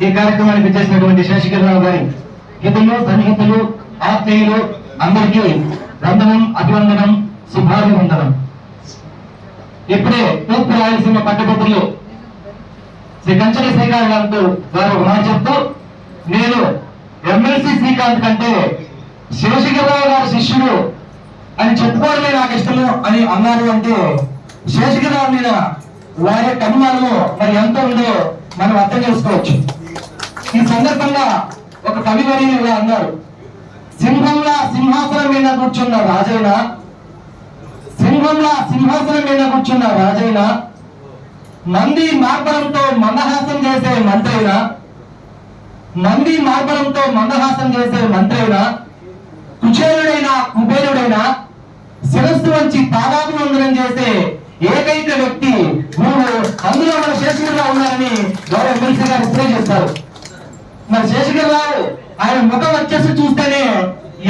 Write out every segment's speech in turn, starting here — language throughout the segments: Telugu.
ఈ కార్యక్రమానికి చేసినటువంటి శేషగిరిరావు గారి హితులు, సన్నిహితులు, ఆత్మీయులు అందరికీ వందనం, అభివందనం, శుభాభివందనం. ఇప్పుడే తూర్పు రాయలసీమ పట్టభద్రులు శ్రీ కంచెల శ్రీకాంత్ గారు ఒక మాట చెప్తూ, నేను ఎమ్మెల్సీ శ్రీకాంత్ కంటే శేషగిరిరావు గారి శిష్యుడు అని చెప్పుకోవడమే నాకు ఇష్టము అని అన్నారు. అంటే శేషగిరిరావు మీద వారి యొక్క అభిమానము మరి ఎంత ఉందో మనం అర్థం చేసుకోవచ్చు. ఈ సందర్భంగా ఒక కవివరి ఇలా అన్నారు, సింహంలా సింహాసనం మీద కూర్చున్న రాజైన, సింహంలా సింహాసనం మీద కూర్చున్న రాజైన, నంది మార్బలంతో మందహాసం చేసే మంత్రైన, నంది మార్బలంతో మందహాసం చేసే మంత్రైన, కుచేలుడైన కుబేరుడైన, శిరస్సు వంచి పాదాభివందనం చేసే ఏకైక వ్యక్తి నువ్వు, అందులో మన శేషగిరిరావు ఉన్నారని గౌరవ ఎమ్మెల్సీ గారు ఎక్స్ప్లెయిన్ చేస్తారు. మరి శేషగిరిరావు ఆయన ముఖం వచ్చేసి చూస్తేనే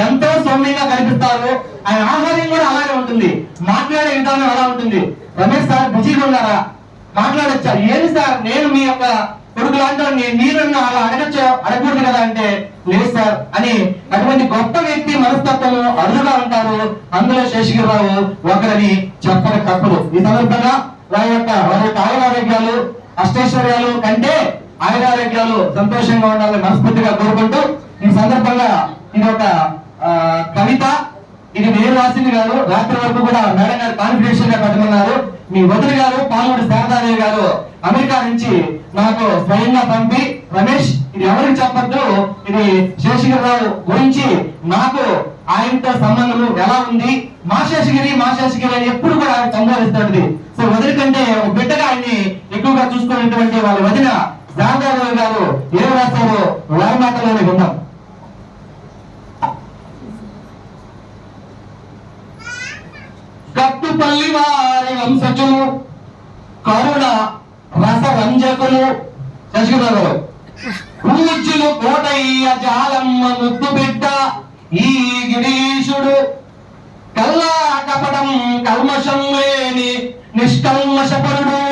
ఎంతో సౌమ్యంగా కనిపిస్తారు. ఆయన ఆహార్యం కూడా అలాగే ఉంటుంది, మాట్లాడే విధానం అలా ఉంటుంది. రమేష్ సార్ బిజీగా ఉన్నారా, మాట్లాడచ్చా? ఏది సార్, నేను మీ యొక్క కొడుకు లాంటి మీరన్నా అలా అడగచ్చు, అడగకూడదు కదా అంటే, లేదు సార్ అని అటువంటి గొప్ప వ్యక్తి మనస్తత్వము అరుదుగా ఉంటారు. అందులో శేషగిరిరావు ఒకరని చెప్పక తప్పదు. ఈ సందర్భంగా వారి యొక్క ఆయురారోగ్యాలు, అష్టైశ్వర్యాలు కంటే ఆయురారోగ్యాలు సంతోషంగా ఉండాలని మనస్ఫూర్తిగా కోరుకుంటూ, ఈ సందర్భంగా ఇది ఒక కవిత, ఇది నేను రాసింది కాదు. రాత్రి వరకు కూడా మేడం గారు కాన్ఫిడెన్షియల్ గా పెట్టమన్నారు. మీ వదిలి గారు పాల్గొని శారదాదేవి గారు అమెరికా నుంచి నాకు స్వయంగా పంపి, రమేష్ ఇది ఎవరికి చెప్పద్దు, ఇది శేషగిరిరావు గురించి నాకు ఆయనతో సంబంధము ఎలా ఉంది, మా శేషగిరి అని ఎప్పుడు కూడా ఆయన సంబోధిస్తుంది. సో వదిలి కంటే ఒక బిడ్డగా ఆయన్ని ఎక్కువగా చూసుకునేటువంటి వాళ్ళ వదిన శారదాదేవి గారు ఏం రాశారో వారి మాటలోనే విన్నాం. కట్టుపల్లి వారి వంశజులు, కరుణ రసరంజకులు శశిరావు గారు, పూజ్యులు కోటయ్య జాలమ్మ ముద్దు బిడ్డ ఈ గిరీషుడు, కల్లా కపటం కల్మషం లేని నిష్కల్మషపరుడు,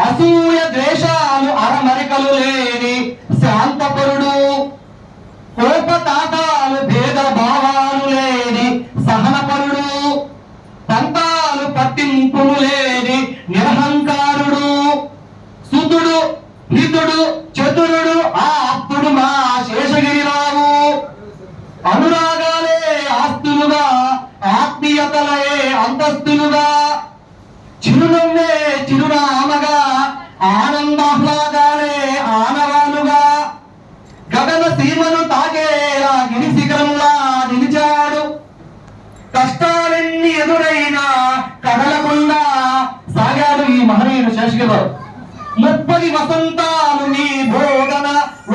అసూయ ద్వేషాలు అరమరికలు లేని శాంతపరుడు, కోపతాతాలు భేద భావాలు లేని సహనపరుడు, పంతాలు పట్టింపులు లేని నిరహంకారుడు, సుతుడు హితుడు చతురుడు ఆప్తుడు మా శేషగిరిరావు, అనురాగాలే ఆస్తులుగా, ఆత్మీయతలే అంతస్తులుగా, చిరునవ్వే చిరునామగా, ఆనందాహ్లాదాలే ఆనవాలుగా, గగన సీమను తాగేలా గిరి శిఖరంలా నిలిచాడు, కష్టాలెన్ని ఎదురైనా కదలకుండా సాగాడు ఈ మహనీయుడు శేషగిరిరావు. 30 వసంతాలు నీ బోధన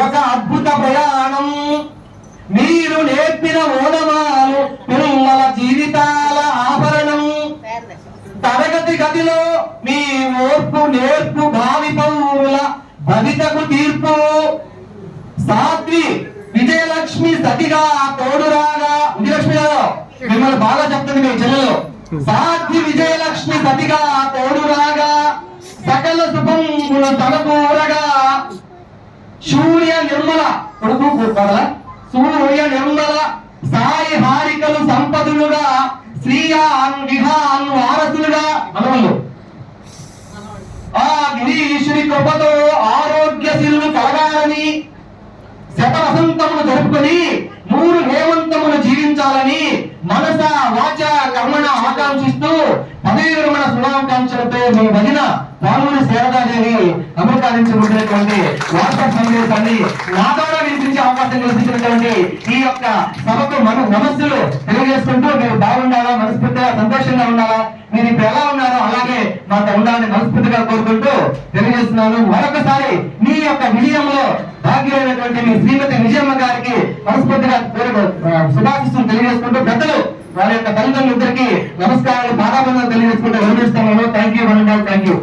ఒక అద్భుత ప్రయాణం, మీరు నేర్పిన ఓనమాలు పిల్లల జీవితాల ఆభరణం, తరగతి గదిలో మీ ఓర్పు నేర్పు భావి పౌరుల భవితకు తీర్పు, సాధ్వి విజయలక్ష్మి సతిగా తోడురాగా, విజయలక్ష్మి గారు మిమ్మల్ని బాగా చెప్తుంది మీ చెల్లెలు, సాధ్వి విజయలక్ష్మి సతిగా తోడురాగా, సకల శుభములు తలకూరగా, సూర్య నిర్మల సూర్య నిర్మల సాయి హారికలు సంపదులుగా, శ్రీయాన్ విహాన్ వారసులుగా, మనవలు ఆ గిరీశుని కృపతో ఆరోగ్య శిల్లు కలగాలని, శత వసంతములు జరుపుకొని 100 హేమంతములు జీవించాలని మనస వాచ కర్మణ ఆకాంక్షిస్తూ పదవి విరమణ శుభాకాంక్షలతో మీ వదిన పాల్గొని శారదాదేవి అమెరికా నుంచి ఉండినటువంటి వాట్సాప్ సందేశాన్ని నా ద్వారా వినిపించే అవకాశం కల్పించినటువంటి ఈ యొక్క సభకు నమస్సులు తెలియజేసుకుంటూ, మీరు బాగుండాలా, మనస్ఫూర్తిగా సంతోషంగా ఉండాలా, మీరు ఇప్పుడు ఎలా ఉన్నారో అలాగే మాతో ఉండాలని మనస్ఫూర్తిగా కోరుకుంటూ తెలియజేస్తున్నాను. మరొకసారి మీ యొక్క విజయంలో భాగ్యమైనటువంటి మీ శ్రీమతి విజయమ్మ గారికి మనస్ఫూర్తిగా శుభాశిస్తులు తెలియజేసుకుంటూ, పెద్దలు వారి యొక్క తల్లిదండ్రులు ఇద్దరికి నమస్కారాలు, పాదాబంధాలు తెలియజేసుకుంటూ వినిపిస్తున్నాను. Thank you.